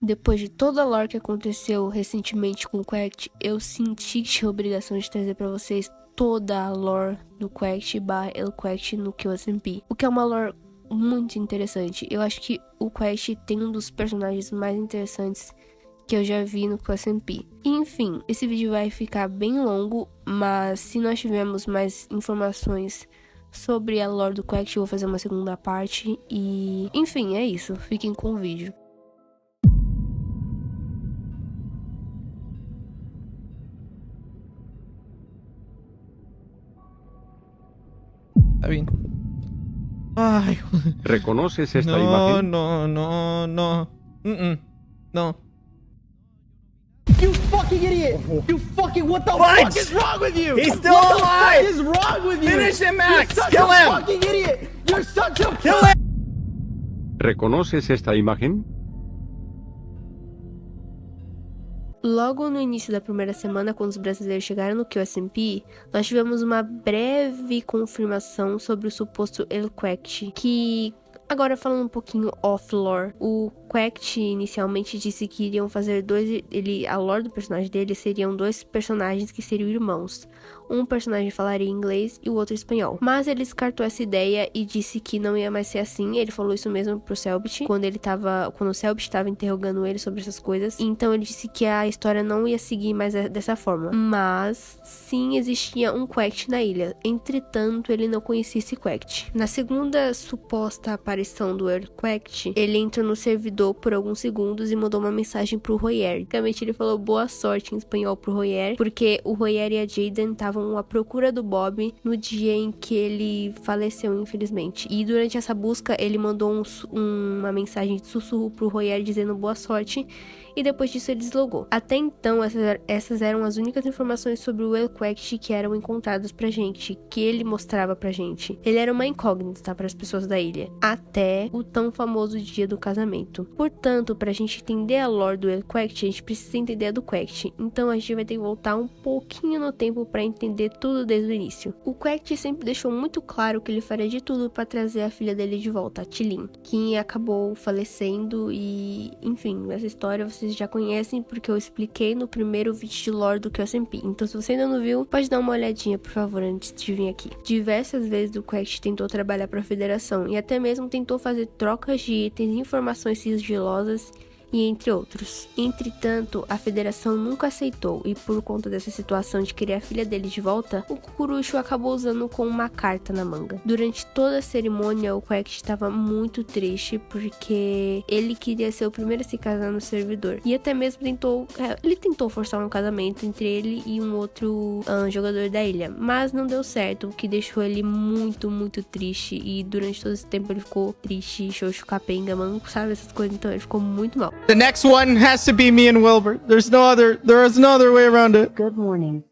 Depois de toda a lore que aconteceu recentemente com o Quacked, eu senti que tinha a obrigação de trazer pra vocês toda a lore do Quacked / El Quacked no QSMP. O que é uma lore muito interessante. Eu acho que o Quacked tem um dos personagens mais interessantes que eu já vi no QSMP. Enfim, esse vídeo vai ficar bem longo, mas se nós tivermos mais informações sobre a lore do Quacked, eu vou fazer uma segunda parte. E enfim, é isso. Fiquem com o vídeo. Está bien. Ay, ¿Reconoces esta no, imagen? no. You fucking idiot! You fucking what the fuck is wrong with you? He's still what alive! the fuck is wrong with you? Finish him, Max! You're such Kill a him! fucking idiot! You're such a Kill him! ¿Reconoces esta imagen? Logo no início da primeira semana, quando os brasileiros chegaram no QSMP, nós tivemos uma breve confirmação sobre o suposto El Quacked, que, agora falando um pouquinho off-lore, o Quacked inicialmente disse que iriam fazer a lore do personagem dele seriam dois personagens que seriam irmãos. Um personagem falaria inglês e o outro espanhol. Mas ele descartou essa ideia e disse que não ia mais ser assim. Ele falou isso mesmo pro Selbit, quando o Selbit estava interrogando ele sobre essas coisas. Então ele disse que a história não ia seguir mais dessa forma. Mas sim existia um Quacked na ilha. Entretanto, ele não conhecia esse Quacked. Na segunda suposta aparição do El Quacked, ele entrou no servidor por alguns segundos e mandou uma mensagem pro Royer. Basicamente ele falou boa sorte em espanhol pro Royer, porque o Royer e a Jaden estavam à procura do Bob no dia em que ele faleceu, infelizmente. E durante essa busca, ele mandou uma mensagem de sussurro pro Royer dizendo boa sorte, e depois disso ele deslogou. Até então, essas eram as únicas informações sobre o El Quacked que eram encontradas pra gente, que ele mostrava pra gente. Ele era uma incógnita para as pessoas da ilha, até o tão famoso dia do casamento. Portanto, pra gente entender a lore do El Quacked, a gente precisa entender a do Quacked. Então a gente vai ter que voltar um pouquinho no tempo pra entender tudo desde o início. O Quacked sempre deixou muito claro que ele faria de tudo pra trazer a filha dele de volta, a Tilin, que acabou falecendo e, enfim, essa história vocês já conhecem porque eu expliquei no primeiro vídeo de lore do QSMP. Então se você ainda não viu, pode dar uma olhadinha, por favor, antes de vir aqui. Diversas vezes o Quacked tentou trabalhar para a Federação e até mesmo tentou fazer trocas de itens e informações sigilosas, e entre outros. Entretanto, a Federação nunca aceitou, e por conta dessa situação de querer a filha dele de volta, o Cucurucho acabou usando com uma carta na manga. Durante toda a cerimônia, o Quacked estava muito triste, porque ele queria ser o primeiro a se casar no servidor, e até mesmo tentou forçar um casamento entre ele e um outro jogador da ilha, mas não deu certo, o que deixou ele muito, muito triste, e durante todo esse tempo ele ficou triste, xoxo, capenga, manco, sabe, essas coisas, então ele ficou muito mal. The next one has to be me and Wilbur. There is no other way around it. Good morning.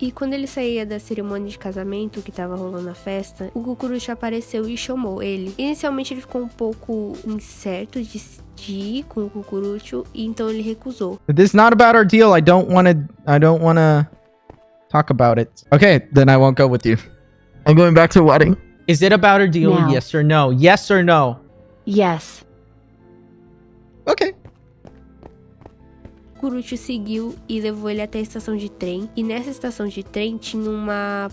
E quando ele saía da cerimônia de casamento que tava rolando a festa, o Cucurucho apareceu e chamou ele. Inicialmente ele ficou um pouco incerto de ir com o Cucurucho, e então ele recusou. If this is not about our deal, I don't wanna talk about it. Okay, then I won't go with you. I'm going back to the wedding. Is it about our deal? No. Yes or no? Yes or no? Yes. Okay. Cucurucho seguiu e levou ele até a estação de trem, e nessa estação de trem tinha uma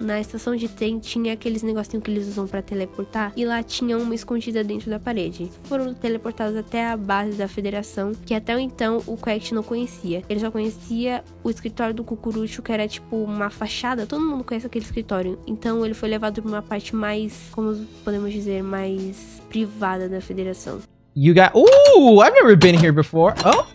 na estação de trem tinha aqueles negocinhos que eles usam pra teleportar, e lá tinha uma escondida dentro da parede. Foram teleportados até a base da Federação, que até então o Quacked não conhecia. Ele só conhecia o escritório do Cucurucho, que era tipo uma fachada, todo mundo conhece aquele escritório, então ele foi levado pra uma parte mais, como podemos dizer, mais privada da Federação. You got... Ooh, I've never been here before. Oh.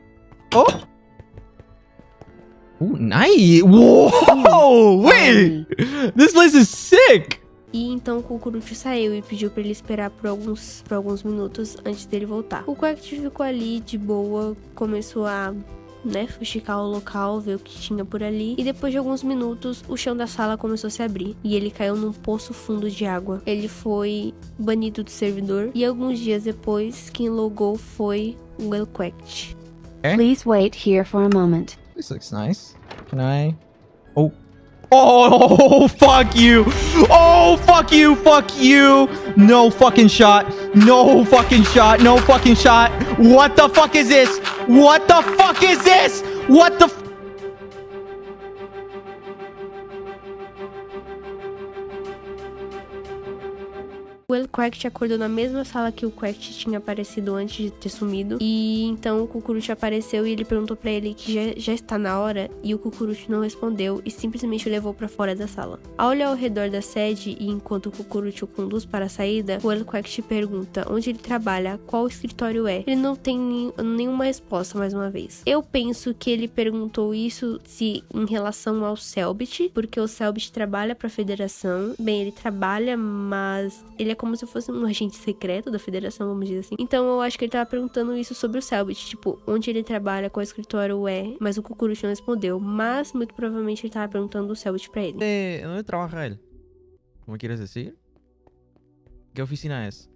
Ooh, nice. Whoa, wait. This place is sick. E então o Cucurucho saiu e pediu pra ele esperar por alguns minutos antes dele voltar. O Quacked ficou ali de boa, começou a fuxicar o local, ver o que tinha por ali, e depois de alguns minutos o chão da sala começou a se abrir e ele caiu num poço fundo de água. Ele foi banido do servidor, e alguns dias depois quem logou foi o El Quacked. Please wait here for a moment. This looks nice. Can I... Oh, Oh, fuck you. Oh, fuck you. Fuck you. No fucking shot. No fucking shot. No fucking shot. What the fuck is this? What the fuck is this? What the O Elquact acordou na mesma sala que o Quact tinha aparecido antes de ter sumido. E então o Cucurucho apareceu e ele perguntou pra ele que já está na hora. E o Cucurucho não respondeu e simplesmente o levou pra fora da sala. Ao olhar ao redor da sede e enquanto o Cucurucho conduz para a saída, o Elquact pergunta onde ele trabalha, qual escritório é. Ele não tem nenhuma resposta mais uma vez. Eu penso que ele perguntou isso em relação ao Selbit, porque o Selbit trabalha pra Federação. Bem, ele trabalha, mas ele é como se fosse um agente secreto da Federação, vamos dizer assim. Então eu acho que ele tava perguntando isso sobre o Selbit, tipo, onde ele trabalha, qual escritório é, mas o Cucurucho não respondeu. Mas, muito provavelmente, ele tava perguntando o Selbit pra ele. ¿Dónde trabaja él? ¿Cómo quieres decir? ¿Qué oficina es?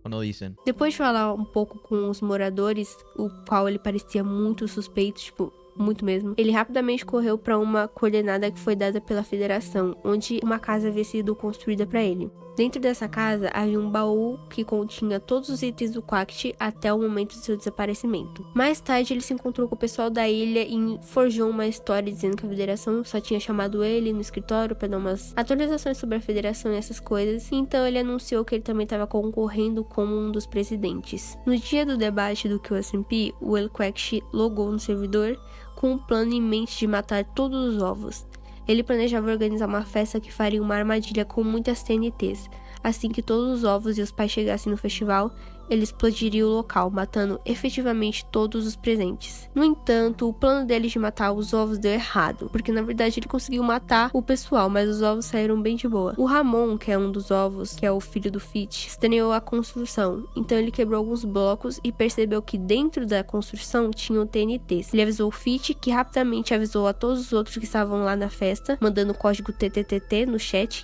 ¿O no dicen? Depois de falar um pouco com os moradores, o qual ele parecia muito suspeito, tipo, muito mesmo, ele rapidamente correu para uma coordenada que foi dada pela Federação, onde uma casa havia sido construída para ele. Dentro dessa casa havia um baú que continha todos os itens do Quact até o momento de seu desaparecimento. Mais tarde ele se encontrou com o pessoal da ilha e forjou uma história dizendo que a Federação só tinha chamado ele no escritório para dar umas atualizações sobre a Federação e essas coisas, e então ele anunciou que ele também estava concorrendo como um dos presidentes. No dia do debate do QSMP, o Elquact logou no servidor com um plano em mente de matar todos os ovos. Ele planejava organizar uma festa que faria uma armadilha com muitas TNTs. Assim que todos os ovos e os pais chegassem no festival, ele explodiria o local, matando efetivamente todos os presentes. No entanto, o plano dele de matar os ovos deu errado, porque na verdade ele conseguiu matar o pessoal, mas os ovos saíram bem de boa. O Ramon, que é um dos ovos, que é o filho do Fitch, estranhou a construção, então ele quebrou alguns blocos e percebeu que dentro da construção tinham TNTs. Ele avisou o Fitch, que rapidamente avisou a todos os outros que estavam lá na festa, mandando o código TTTT no chat.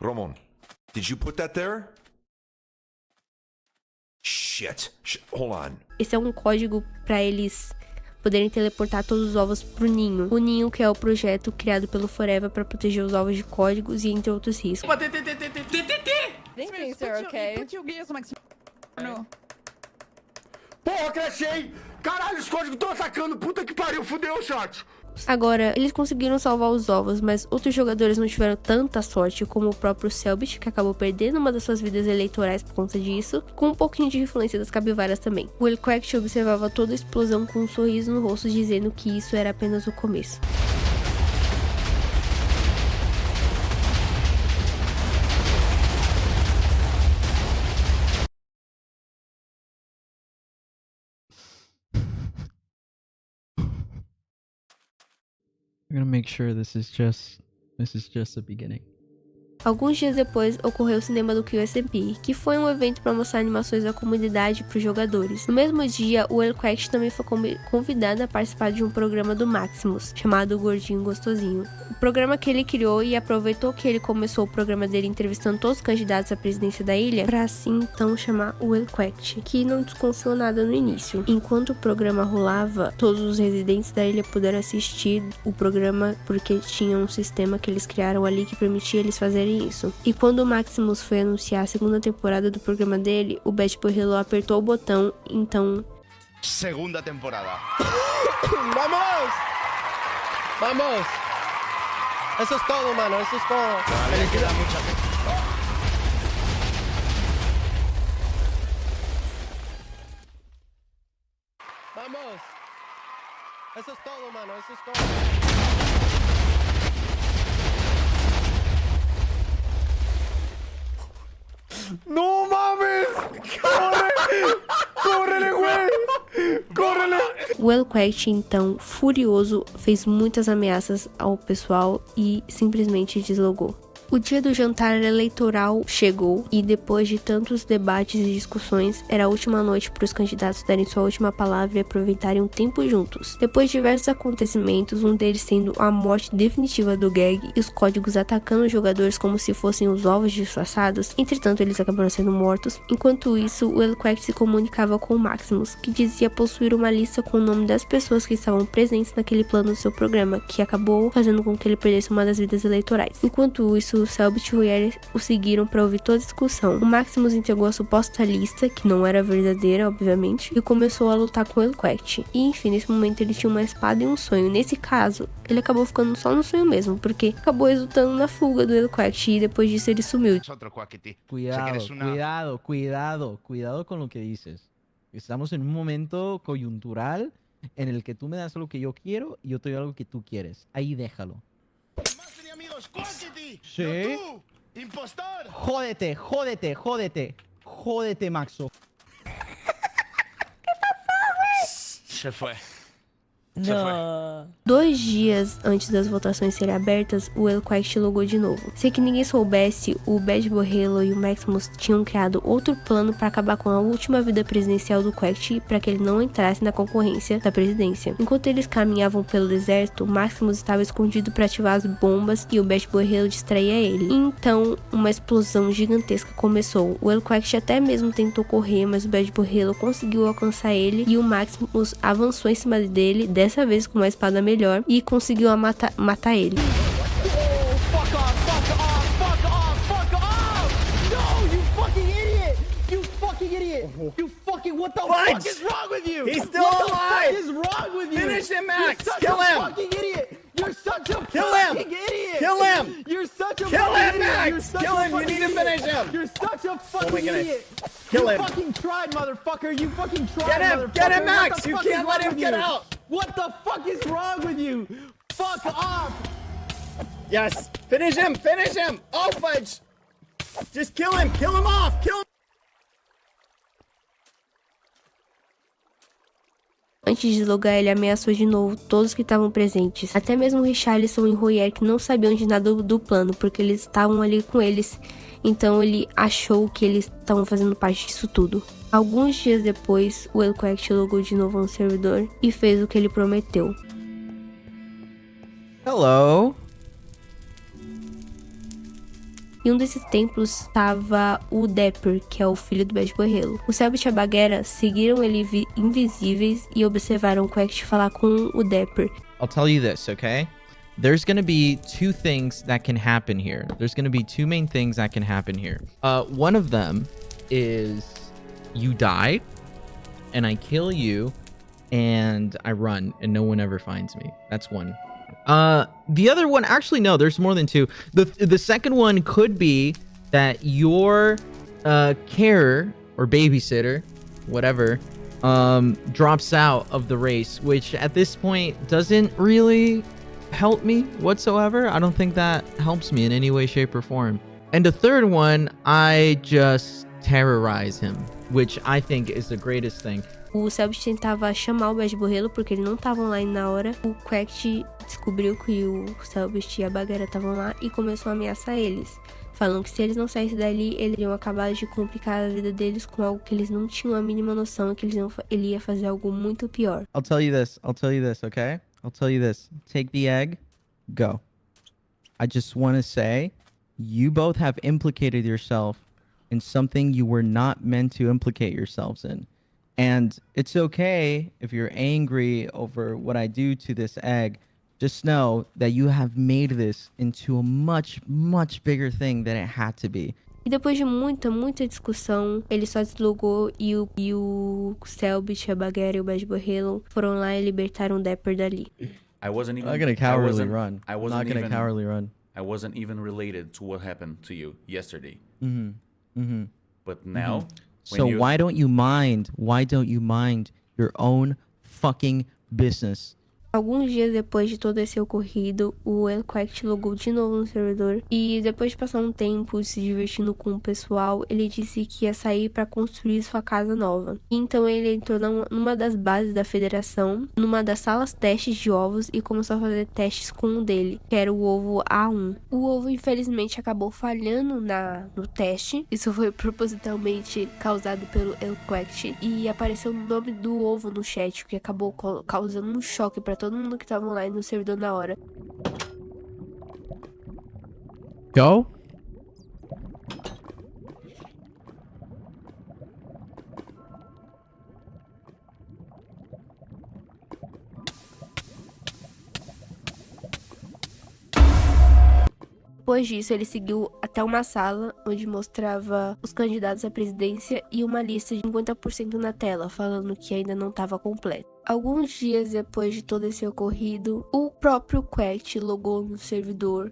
Ramon. Did you put that there? Shit. Hold on. Esse é um código para eles poderem teleportar todos os ovos pro Ninho. O Ninho, que é o projeto criado pelo Forever para proteger os ovos de códigos e entre outros riscos. Porra, crashei! Caralho, os códigos estão atacando! Puta que pariu, fudeu, chat! Agora, eles conseguiram salvar os ovos, mas outros jogadores não tiveram tanta sorte, como o próprio Selbit, que acabou perdendo uma das suas vidas eleitorais por conta disso, com um pouquinho de influência das capivaras também. O Elquact observava toda a explosão com um sorriso no rosto, dizendo que isso era apenas o começo. I'm gonna make sure this is just the beginning. Alguns dias depois, ocorreu o cinema do QSMP, que foi um evento para mostrar animações da comunidade para os jogadores. No mesmo dia, o Elquact também foi convidado a participar de um programa do Maximus, chamado Gordinho Gostosinho. O programa que ele criou e aproveitou que ele começou o programa dele entrevistando todos os candidatos à presidência da ilha, para assim então chamar o Elquact, que não desconfiou nada no início. Enquanto o programa rolava, todos os residentes da ilha puderam assistir o programa porque tinha um sistema que eles criaram ali que permitia eles fazerem isso. E quando o Maximus foi anunciar a segunda temporada do programa dele, o Bad Boy Hello apertou o botão, então... Segunda temporada. ¡Vamos! ¡Vamos! Eso es todo, mano, eso es todo. Vale, queda mucha gente. ¡Vamos! Eso es todo, mano, eso es todo. ¡No mames! ¡Corre! ¡Córrele, güey! ¡Córrele! O Elquact, então, furioso, fez muitas ameaças ao pessoal e simplesmente deslogou. O dia do jantar eleitoral chegou e depois de tantos debates e discussões, era a última noite para os candidatos darem sua última palavra e aproveitarem um tempo juntos. Depois de diversos acontecimentos, um deles sendo a morte definitiva do Gag e os códigos atacando os jogadores como se fossem os ovos disfarçados, entretanto eles acabaram sendo mortos. Enquanto isso, o Elquact se comunicava com o Maximus, que dizia possuir uma lista com o nome das pessoas que estavam presentes naquele plano do seu programa, que acabou fazendo com que ele perdesse uma das vidas eleitorais. Enquanto isso, o Selbit e o Yeri o seguiram para ouvir toda a discussão. O Maximus entregou a suposta lista, que não era verdadeira, obviamente, e começou a lutar com o Elquact. E enfim, nesse momento ele tinha uma espada e um sonho. Nesse caso, ele acabou ficando só no sonho mesmo, porque acabou resultando na fuga do Elquact e depois disso ele sumiu. Otro Quackity. Cuidado con lo que dices. Estamos en un momento coyuntural en el que tú me das lo que yo quiero y yo te doy algo que tú quieres. Ahí déjalo. Más tenía amigos, Quackity. Sí. No tú, impostor. Jódete, Maxo. Se fue. 2 dias antes das votações serem abertas, o Elquact logou de novo. Sem que ninguém soubesse, o Bad Boy Halo e o Maximus tinham criado outro plano para acabar com a última vida presidencial do Quact para que ele não entrasse na concorrência da presidência. Enquanto eles caminhavam pelo deserto, o Maximus estava escondido para ativar as bombas e o Bad Boy Halo distraía ele. Então, uma explosão gigantesca começou. O Elquact até mesmo tentou correr, mas o Bad Boy Halo conseguiu alcançar ele e o Maximus avançou em cima dele, dessa vez com uma espada melhor, e conseguiu matar ele. Fuck off! No, you fucking idiot! You fucking, what the fuck is wrong with you? He's still what alive! What the fuck is wrong with you? Finish him, Max! You're such Kill a him! fucking idiot! You're such a Kill him! fucking idiot! Kill him! You're such a Kill fucking him, idiot! Max! You're such Kill a him! You fucking need to idiot! finish him! You're such a fucking my goodness. idiot! Kill you him. fucking tried, motherfucker! You fucking tried, Get him! motherfucker! Get him, What Max! the You fuck can't is let wrong him with get you? out! What the fuck is wrong with you? Fuck off! Yes! Finish him! Finish him! Oh, fudge! Just kill him! Kill him off! Kill him! Antes de logar, ele ameaçou de novo todos que estavam presentes. Até mesmo Richarlison e Royer, que não sabiam de nada do plano, porque eles estavam ali com eles. Então ele achou que eles estavam fazendo parte disso tudo. Alguns dias depois, o Elquact logou de novo no servidor e fez o que ele prometeu. Hello. Em um desses templos estava o Dapper, que é o filho do Bad Boy Halo. O Selbit e a Baguera seguiram ele invisíveis e observaram o Quact falar com o Dapper. I'll tell you this, okay? There's gonna be 2 things that can happen here. There's gonna be 2 main things that can happen here. One of them is you die, and I kill you, and I run, and no one ever finds me. That's one. The other one, actually, no, there's more than 2. The second one could be that your carer or babysitter, whatever, drops out of the race, which at this point doesn't really help me whatsoever. I don't think that helps me in any way, shape, or form. And the third one, I just terrorize him, which I think is the greatest thing. O Selbit tentava chamar o Bad Boy Halo porque eles não estavam lá na hora. O Quact descobriu que o Selbit e a Baguera estavam lá e começou a ameaçar eles, falando que se eles não saíssem dali, eles iriam acabar de complicar a vida deles com algo que eles não tinham a mínima noção, que ele ia fazer algo muito pior. I'll tell you this, okay? I'll tell you this. Take the egg, go. I just want to say, you both have implicated yourself in something you were not meant to implicate yourselves in. And it's okay if you're angry over what I do to this egg. Just know that you have made this into a much, much bigger thing than it had to be. E depois de muita discussão, ele só deslogou e o Selbit, a Baguera e o Bad Boy Halo foram lá e libertaram o Dapper dali. I wasn't even. I'm not gonna cowardly run. I wasn't not gonna even, cowardly run. I wasn't even related to what happened to you yesterday. Mm-hmm. But now, So why don't you mind your own fucking business? Alguns dias depois de todo esse ocorrido, o Elquact logou de novo no servidor e depois de passar um tempo se divertindo com o pessoal, ele disse que ia sair para construir sua casa nova. Então ele entrou numa das bases da federação, numa das salas testes de ovos e começou a fazer testes com um dele, que era o ovo A1. O ovo infelizmente acabou falhando no teste, isso foi propositalmente causado pelo Elquact e apareceu o nome do ovo no chat, o que acabou causando um choque para todo mundo que tava online no servidor na hora. Go. Depois disso, ele seguiu até uma sala onde mostrava os candidatos à presidência e uma lista de 50% na tela, falando que ainda não estava completo. Alguns dias depois de todo esse ocorrido, o próprio Quact logou no servidor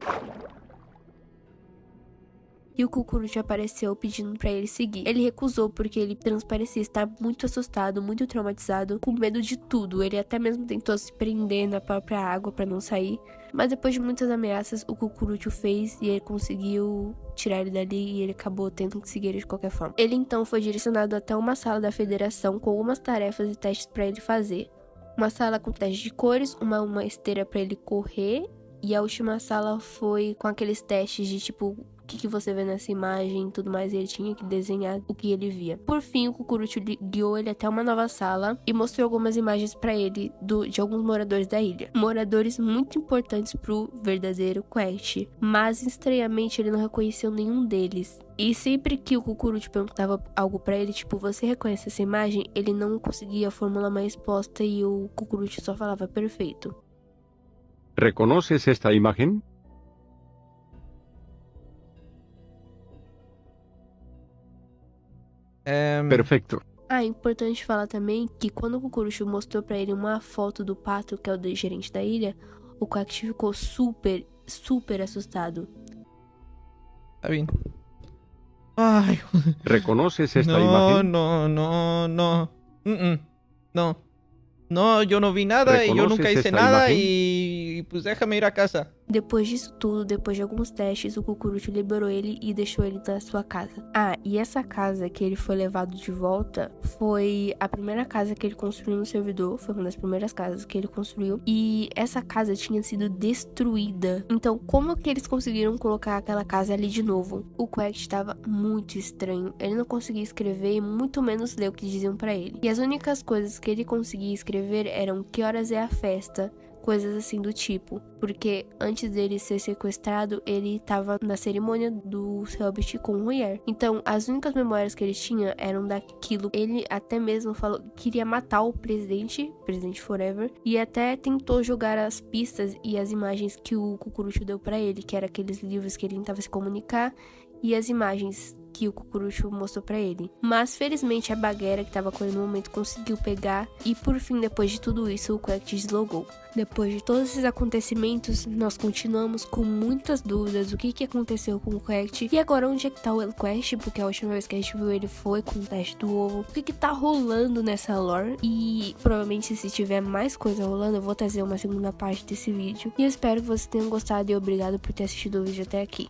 e o Cucurucho apareceu pedindo pra ele seguir. Ele recusou porque ele transparecia estar muito assustado, muito traumatizado, com medo de tudo. Ele até mesmo tentou se prender na própria água pra não sair. Mas depois de muitas ameaças, o Cucurucho fez e ele conseguiu tirar ele dali e ele acabou tendo que seguir ele de qualquer forma. Ele então foi direcionado até uma sala da federação com algumas tarefas e testes pra ele fazer. Uma sala com teste de cores, uma esteira pra ele correr e a última sala foi com aqueles testes de tipo o que você vê nessa imagem e tudo mais, e ele tinha que desenhar o que ele via. Por fim, o Cucurucho guiou ele até uma nova sala e mostrou algumas imagens pra ele de alguns moradores da ilha. Moradores muito importantes pro verdadeiro Quact, mas estranhamente ele não reconheceu nenhum deles. E sempre que o Cucurucho perguntava algo pra ele, tipo, você reconhece essa imagem? Ele não conseguia formular uma resposta e o Cucurucho só falava perfeito. ¿Reconoces esta imagen? Perfecto. É importante falar também que quando o Cucurucho mostrou pra ele uma foto do Pato, que é o gerente da ilha, o Quact ficou super, super assustado. Está bien. Ay, ¿Reconoces esta no, imagen? No. No, yo no vi nada y yo nunca ¿Reconoces hice esta nada imagen? y pues déjame ir a casa. Depois disso tudo, depois de alguns testes, o Cucurucho liberou ele e deixou ele na sua casa. Ah, e essa casa que ele foi levado de volta foi a primeira casa que ele construiu no servidor, foi uma das primeiras casas que ele construiu, e essa casa tinha sido destruída. Então, como que eles conseguiram colocar aquela casa ali de novo? O Quact estava muito estranho, ele não conseguia escrever e muito menos ler o que diziam pra ele. E as únicas coisas que ele conseguia escrever eram que horas é a festa, coisas assim do tipo, porque antes dele ser sequestrado, ele estava na cerimônia do Selbit com o Ruyer. Então, as únicas memórias que ele tinha eram daquilo. Ele até mesmo falou que queria matar o presidente Forever, e até tentou jogar as pistas e as imagens que o Cucurucho deu pra ele, que era aqueles livros que ele tentava se comunicar, e as imagens que o Cucurucho mostrou pra ele. Mas felizmente a Baguera, que tava com ele no momento, conseguiu pegar, e por fim, depois de tudo isso, o Quact deslogou. Depois de todos esses acontecimentos, nós continuamos com muitas dúvidas do que aconteceu com o Quact. E agora onde é que tá o Elquact? Porque a última vez que a gente viu ele foi com o teste do ovo. O que tá rolando nessa lore? E provavelmente se tiver mais coisa rolando, eu vou trazer uma segunda parte desse vídeo. E eu espero que vocês tenham gostado e obrigado por ter assistido o vídeo até aqui.